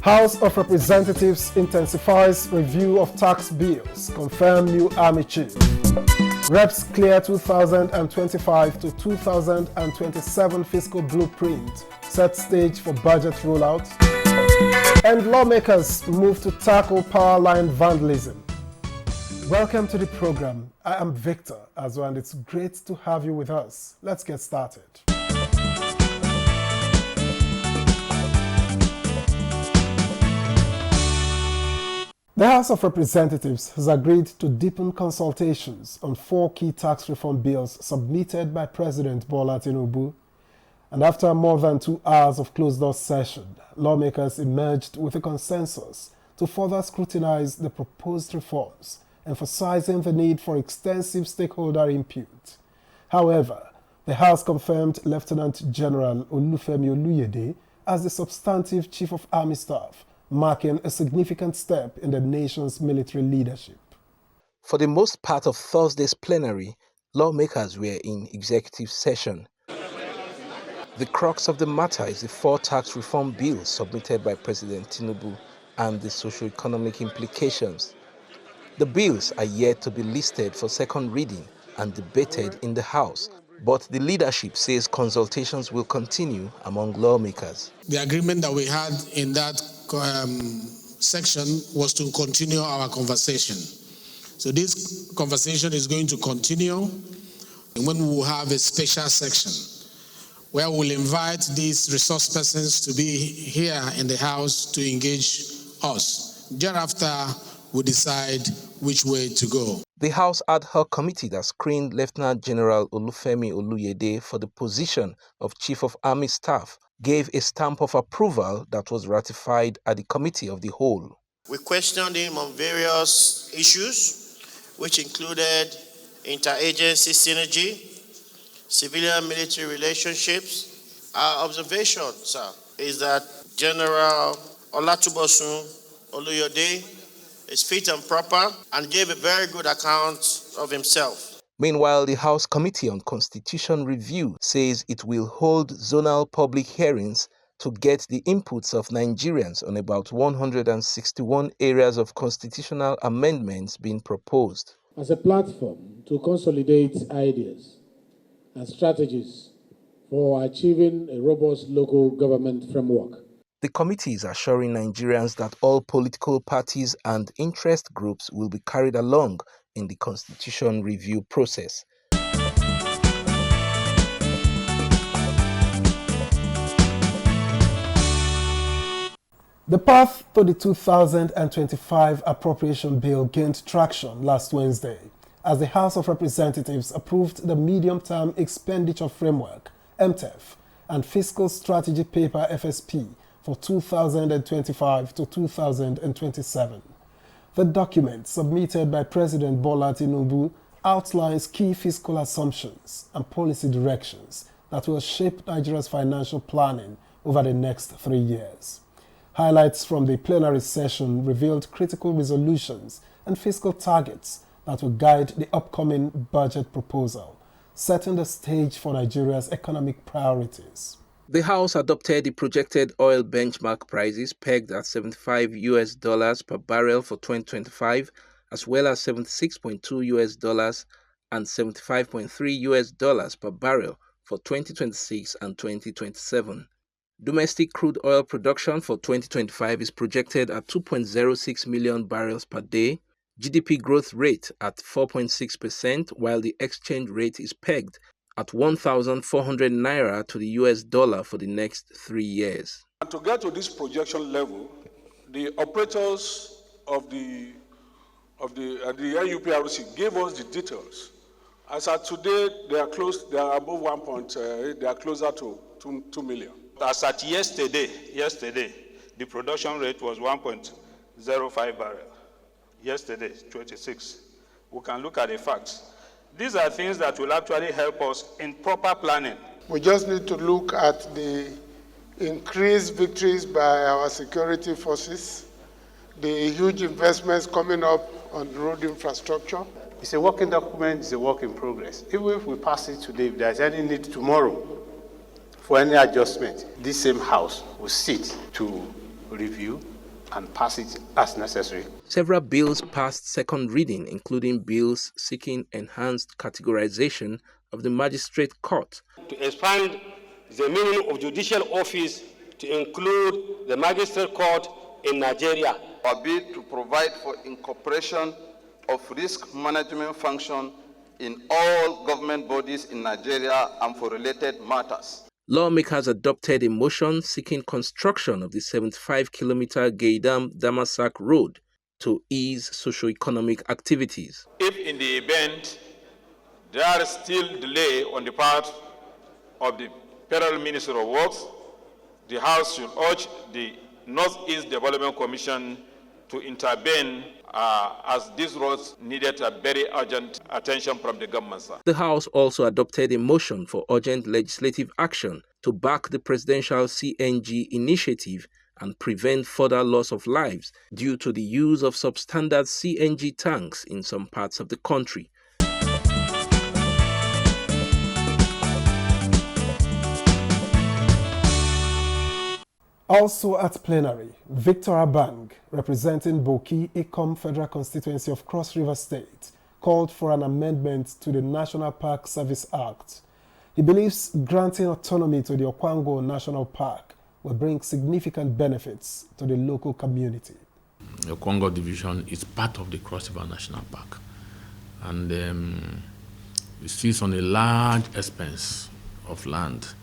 House of Representatives intensifies review of tax bills, confirm new army chief. Reps clear 2025 to 2027 fiscal blueprint, set stage for budget rollout. And lawmakers move to tackle power line vandalism. Welcome to the program. I am Victor Azo, and it's great to have you with us. Let's get started. The House of Representatives has agreed to deepen consultations on 4 key tax reform bills submitted by President Bola Tinubu. And after more than 2 hours of closed-door session, lawmakers emerged with a consensus to further scrutinize the proposed reforms, emphasizing the need for extensive stakeholder input. However, the House confirmed Lieutenant General Olufemi Oluyede as the substantive Chief of Army Staff, marking a significant step in the nation's military leadership. For the most part of Thursday's plenary, lawmakers were in executive session. The crux of the matter is the 4 tax reform bills submitted by President Tinubu and the socio-economic implications. The bills are yet to be listed for second reading and debated in the House, but the leadership says consultations will continue among lawmakers. The agreement that we had in that section was to continue our conversation. So this conversation is going to continue, and when we will have a special section where we'll invite these resource persons to be here in the House to engage us. Thereafter, we'll decide which way to go. The House ad hoc committee that screened Lieutenant General Olufemi Oluyede for the position of Chief of Army Staff gave a stamp of approval that was ratified at the Committee of the Whole. We questioned him on various issues, which included interagency synergy, civilian-military relationships. Our observation, sir, is that General Olatubosun Oluyede is fit and proper and gave a very good account of himself. Meanwhile, the House Committee on Constitution Review says it will hold zonal public hearings to get the inputs of Nigerians on about 161 areas of constitutional amendments being proposed. As a platform to consolidate ideas and strategies for achieving a robust local government framework. The committee is assuring Nigerians that all political parties and interest groups will be carried along in the constitution review process. The path to the 2025 appropriation bill gained traction last Wednesday as the House of Representatives approved the Medium-Term Expenditure Framework, MTEF, and Fiscal Strategy Paper, FSP, for 2025 to 2027. The document submitted by President Bola Tinubu outlines key fiscal assumptions and policy directions that will shape Nigeria's financial planning over the next 3 years. Highlights from the plenary session revealed critical resolutions and fiscal targets that will guide the upcoming budget proposal, setting the stage for Nigeria's economic priorities. The House adopted the projected oil benchmark prices pegged at $75 per barrel for 2025, as well as $76.2 and $75.3 per barrel for 2026 and 2027. Domestic crude oil production for 2025 is projected at 2.06 million barrels per day, GDP growth rate at 4.6%, while the exchange rate is pegged at 1,400 naira to the US dollar for the next 3 years. And to get to this projection level, the operators of the NUPRC gave us the details. As of today, they are above 1.8, they are closer to 2 million. As at yesterday, the production rate was 1.05 barrel. Yesterday, 26. We can look at the facts. These are things that will actually help us in proper planning. We just need to look at the increased victories by our security forces, the huge investments coming up on road infrastructure. It's a working document, it's a work in progress. Even if we pass it today, if there's any need tomorrow for any adjustment, this same House will sit to review and pass it as necessary. Several bills passed second reading, including bills seeking enhanced categorization of the magistrate court. To expand the meaning of judicial office to include the magistrate court in Nigeria. A bill to provide for incorporation of risk management function in all government bodies in Nigeria and for related matters. Lawmakers adopted a motion seeking construction of the 75-kilometer Gaidam-Damasak road to ease socio-economic activities. If in the event there is still delay on the part of the Federal Ministry of Works, the House should urge the Northeast Development Commission to intervene as these roads needed a very urgent attention from the government, sir. The House also adopted a motion for urgent legislative action to back the presidential CNG initiative and prevent further loss of lives due to the use of substandard CNG tanks in some parts of the country. Also at plenary, Victor Abang, representing Boki Ikom Federal Constituency of Cross River State, called for an amendment to the National Park Service Act. He believes granting autonomy to the Okwango National Park will bring significant benefits to the local community. The Okwango Division is part of the Cross River National Park, and it sits on a large expanse of land,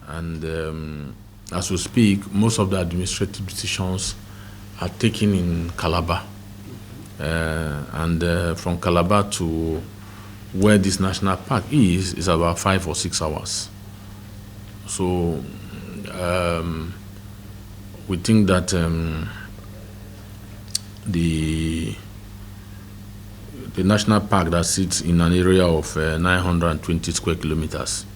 and as we speak, most of the administrative decisions are taken in Calabar. And from Calabar to where this national park is about 5 or 6 hours. So we think that the national park that sits in an area of 920 square kilometers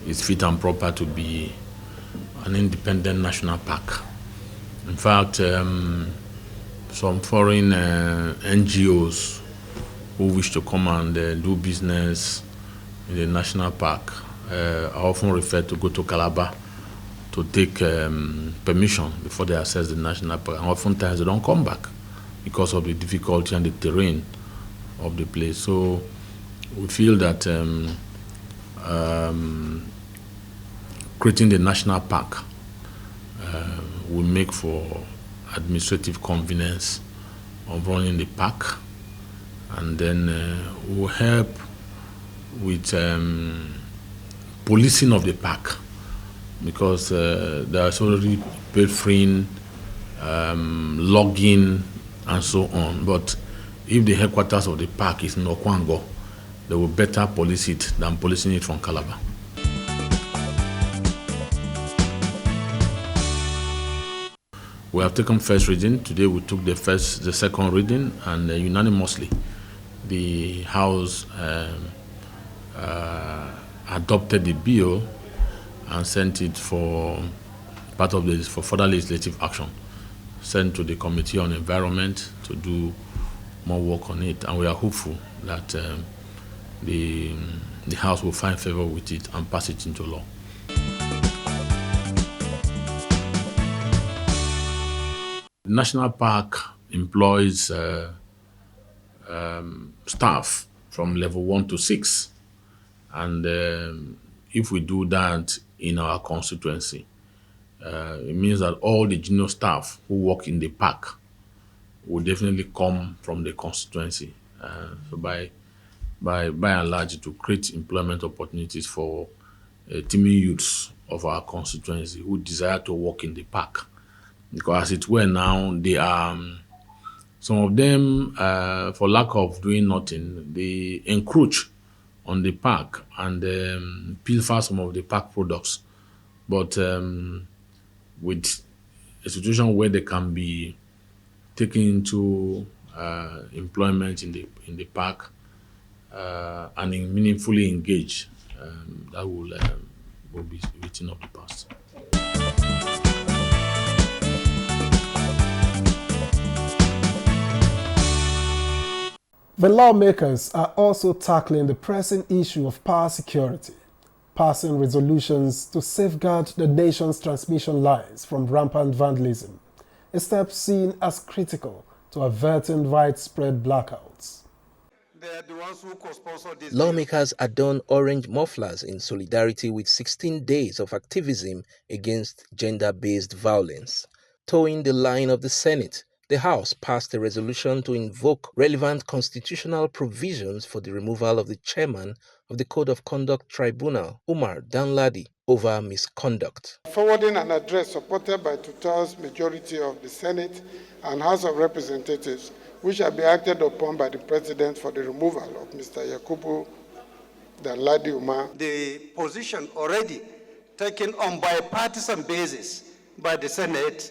is fit and proper to be an independent national park. In fact, some foreign NGOs who wish to come and do business in the national park are often referred to go to Calabar to take permission before they access the national park. And oftentimes they don't come back because of the difficulty and the terrain of the place. So we feel that creating the national park will make for administrative convenience of running the park, and then will help with policing of the park, because there's already pilfering, logging, and so on. But if the headquarters of the park is in Okwango, they will better police it than policing it from Calabar. We have taken first reading. Today we took the second reading, and unanimously the House adopted the bill and sent it for part of this for further legislative action, sent to the Committee on Environment to do more work on it, and we are hopeful that the House will find favor with it and pass it into law. The National Park employs staff from level 1 to 6, and if we do that in our constituency, it means that all the junior staff who work in the park will definitely come from the constituency. So by and large, to create employment opportunities for teeming youths of our constituency who desire to work in the park. Because as it were now, they are, some of them, for lack of doing nothing, they encroach on the park and pilfer some of the park products. But with a situation where they can be taken into employment in the park and meaningfully engaged, that will be a thing of the past. The lawmakers are also tackling the pressing issue of power security, passing resolutions to safeguard the nation's transmission lines from rampant vandalism. a step seen as critical to averting widespread blackouts. They are the ones who co-sponsor this bill. Lawmakers adorn orange mufflers in solidarity with 16 days of activism against gender-based violence. Towing the line of the Senate, the House passed a resolution to invoke relevant constitutional provisions for the removal of the chairman of the Code of Conduct Tribunal, Umar Danladi, over misconduct. Forwarding an address supported by two-thirds majority of the Senate and House of Representatives, which shall be acted upon by the President for the removal of Mr. Yakubu Danladi Umar. The position already taken on bipartisan basis by the Senate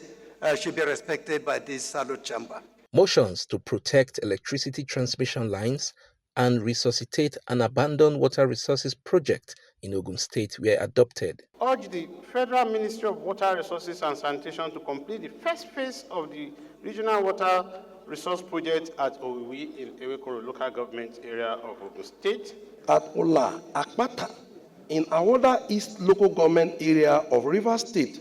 should be respected by this salute chamber. Motions to protect electricity transmission lines and resuscitate an abandoned water resources project in Ogun State were adopted. Urge the Federal Ministry of Water Resources and Sanitation to complete the first phase of the regional water resource project at Owiwi in Ewekoro local government area of Ogun State. At Ola Akpata, in Awoda East local government area of Rivers State,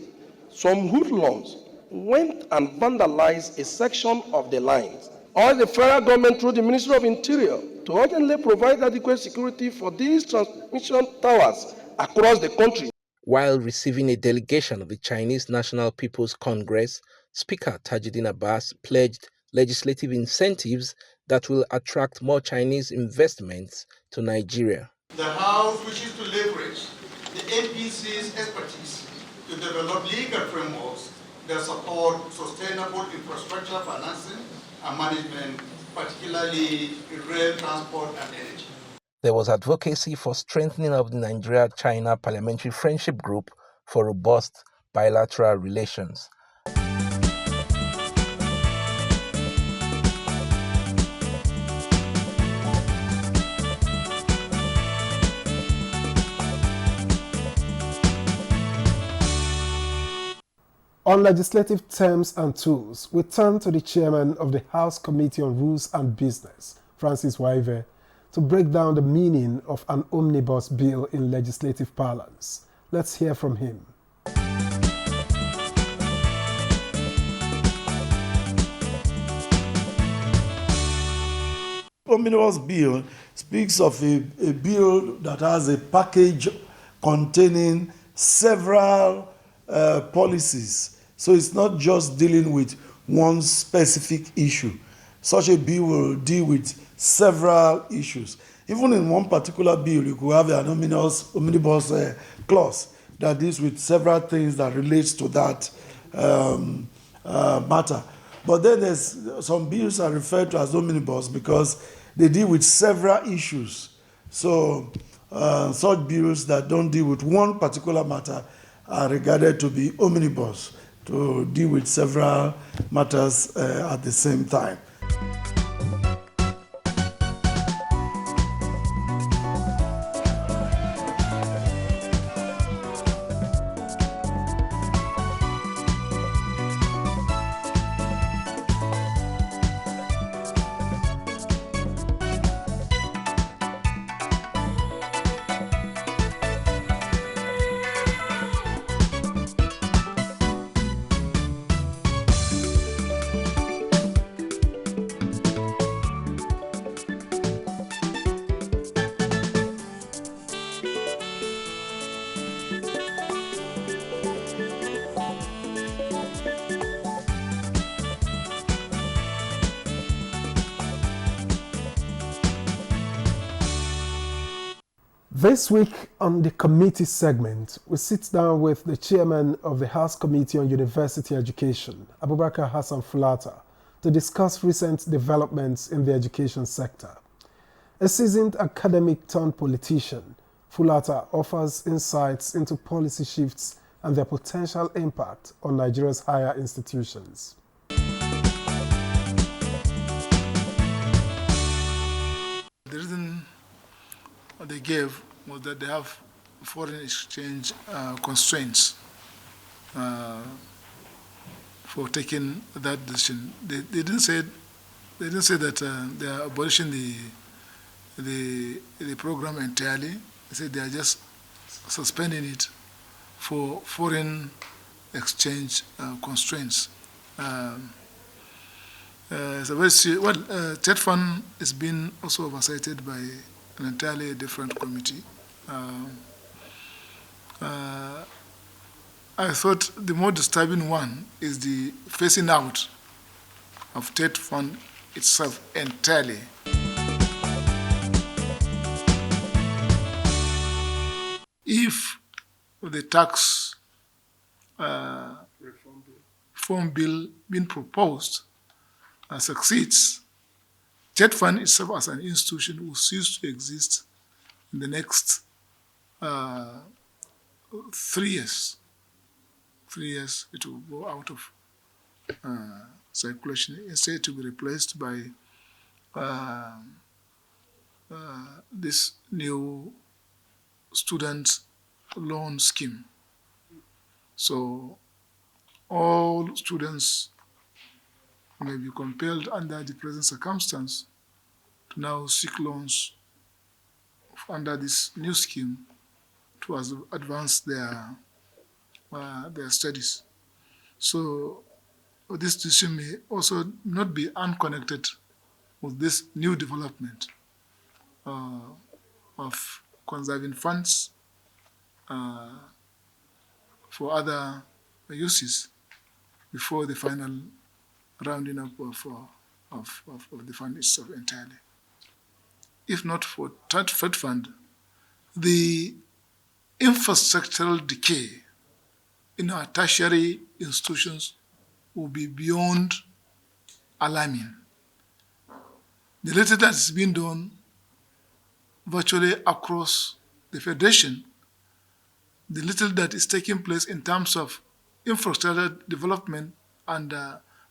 some hoodlums went and vandalized a section of the lines. Urge the federal government through the Ministry of Interior to urgently provide adequate security for these transmission towers across the country. While receiving a delegation of the Chinese National People's Congress, Speaker Tajuddin Abbas pledged legislative incentives that will attract more Chinese investments to Nigeria. The House wishes to leverage the APC's expertise to develop legal frameworks that support sustainable infrastructure financing and management, particularly in rail transport and energy. There was advocacy for strengthening of the Nigeria-China Parliamentary Friendship Group for robust bilateral relations. On legislative terms and tools, we turn to the chairman of the House Committee on Rules and Business, Francis Waive, to break down the meaning of an omnibus bill in legislative parlance. Let's hear from him. Omnibus bill speaks of a bill that has a package containing several policies. So it's not just dealing with one specific issue. Such a bill will deal with several issues. Even in one particular bill, you could have an omnibus clause that deals with several things that relates to that matter. But then there's some bills are referred to as omnibus because they deal with several issues. So such bills that don't deal with one particular matter are regarded to be omnibus, to deal with several matters at the same time. This week on the committee segment, we sit down with the chairman of the House Committee on University Education, Abubakar Hassan Fulata, to discuss recent developments in the education sector. A seasoned academic turned politician, Fulata offers insights into policy shifts and their potential impact on Nigeria's higher institutions. The reason they gave was that they have foreign exchange constraints for taking that decision. They didn't say that they are abolishing the program entirely. They said they are just suspending it for foreign exchange constraints. Um, it's a very TED Fund is being also oversighted by an entirely different committee. I thought the more disturbing one is the phasing out of TED Fund itself entirely. If the tax reform bill being proposed succeeds, TED Fund itself as an institution will cease to exist in the next 3 years. 3 years, it will go out of circulation. Instead, to be replaced by this new student loan scheme. So all students may be compelled under the present circumstance to now seek loans under this new scheme to advance their studies. So this decision may also not be unconnected with this new development of conserving funds for other uses before the final rounding up of the fund itself entirely. If not for TED Fund, the infrastructural decay in our tertiary institutions will be beyond alarming. The little that is being done virtually across the Federation, the little that is taking place in terms of infrastructure development and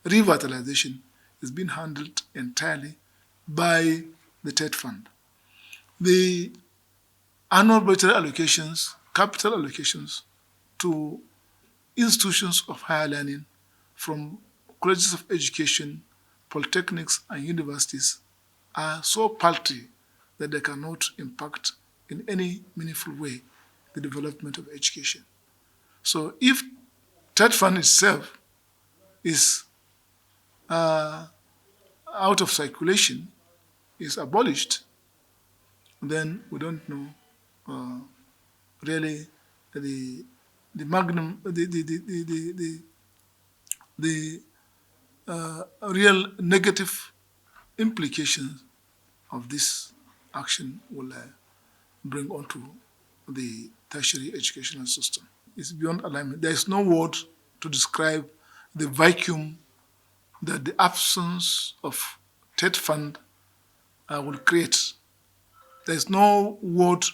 revitalization is being handled entirely by the TED Fund. The annual budgetary allocations, capital allocations to institutions of higher learning from colleges of education, polytechnics, and universities are so paltry that they cannot impact in any meaningful way the development of education. So if TED Fund itself is out of circulation, is abolished, then we don't know really the magnum, the real negative implications of this action will bring onto the tertiary educational system. It's beyond alignment. There is no word to describe the vacuum that the absence of TED Fund will create. There is no word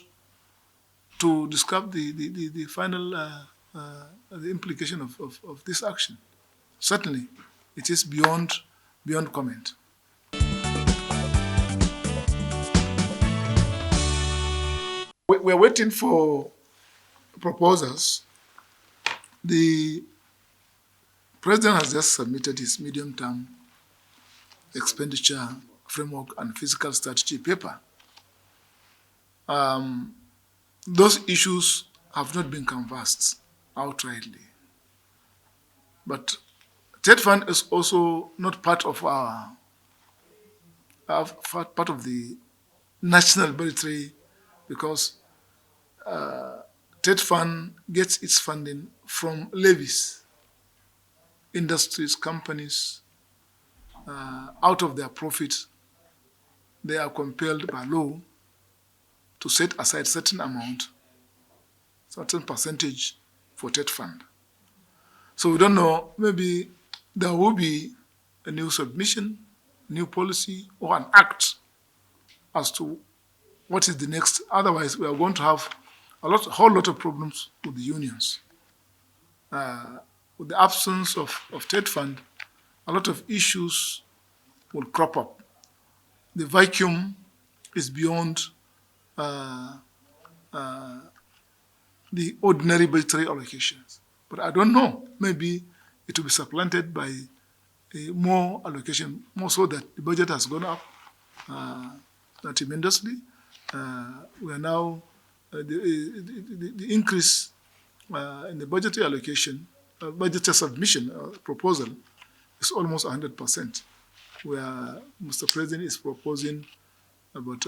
to describe the final the implication of this action. Certainly, it is beyond comment. We're waiting for proposals. The President has just submitted his medium-term expenditure framework and fiscal strategy paper. Those issues have not been canvassed outrightly. But TED Fund is also not part of part of the national budgetary, because TED Fund gets its funding from levies. Industries, companies, out of their profit, they are compelled by law to set aside certain amount, certain percentage for TED Fund. So we don't know, maybe there will be a new submission, new policy, or an act as to what is the next. Otherwise, we are going to have a whole lot of problems with the unions. With the absence of TED Fund, a lot of issues will crop up. The vacuum is beyond the ordinary budgetary allocations. But I don't know, maybe it will be supplanted by more allocation, more so that the budget has gone up tremendously. We are now, the increase in the budgetary allocation, budgetary submission proposal It's almost 100%, where Mr. President is proposing about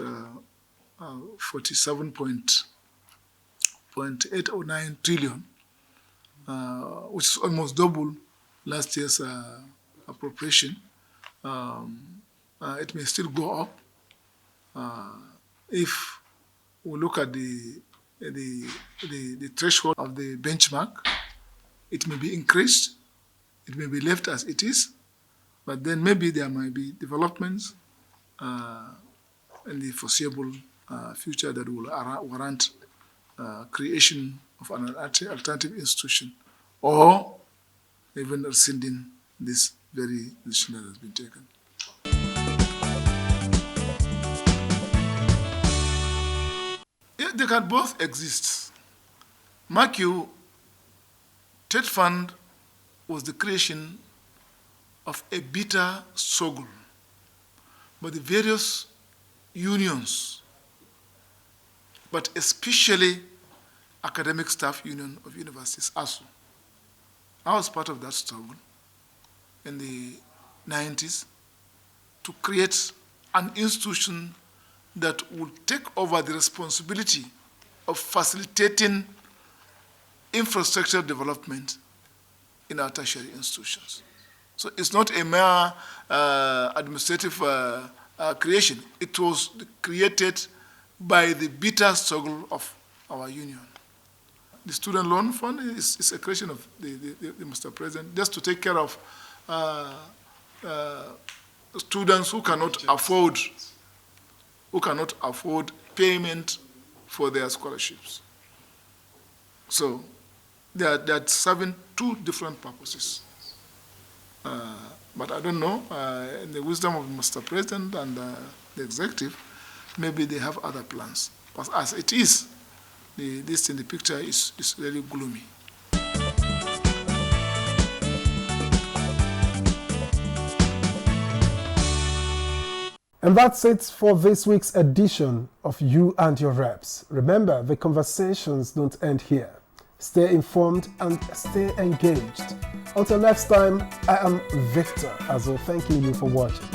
47.809 trillion, which is almost double last year's appropriation. It may still go up if we look at the threshold of the benchmark. It may be increased, it may be left as it is, but then maybe there might be developments in the foreseeable future that will warrant creation of an alternative institution, or even rescinding this very decision that has been taken. Yeah, they can both exist. Mark you, Trade Fund was the creation of a bitter struggle by the various unions, but especially Academic Staff Union of Universities, ASU. I was part of that struggle in the 90s to create an institution that would take over the responsibility of facilitating infrastructure development in our tertiary institutions. So it's not a mere administrative creation. It was created by the bitter struggle of our union. The student loan fund is a creation of the Mr. President, just to take care of students who cannot afford payment for their scholarships. So they're serving two different purposes. But I don't know, in the wisdom of Mr. President and the executive, maybe they have other plans. But as it is, this in the picture is very gloomy. And that's it for this week's edition of You and Your Reps. Remember, the conversations don't end here. Stay informed and stay engaged. Until next time, I am Victor Azo, thanking you for watching.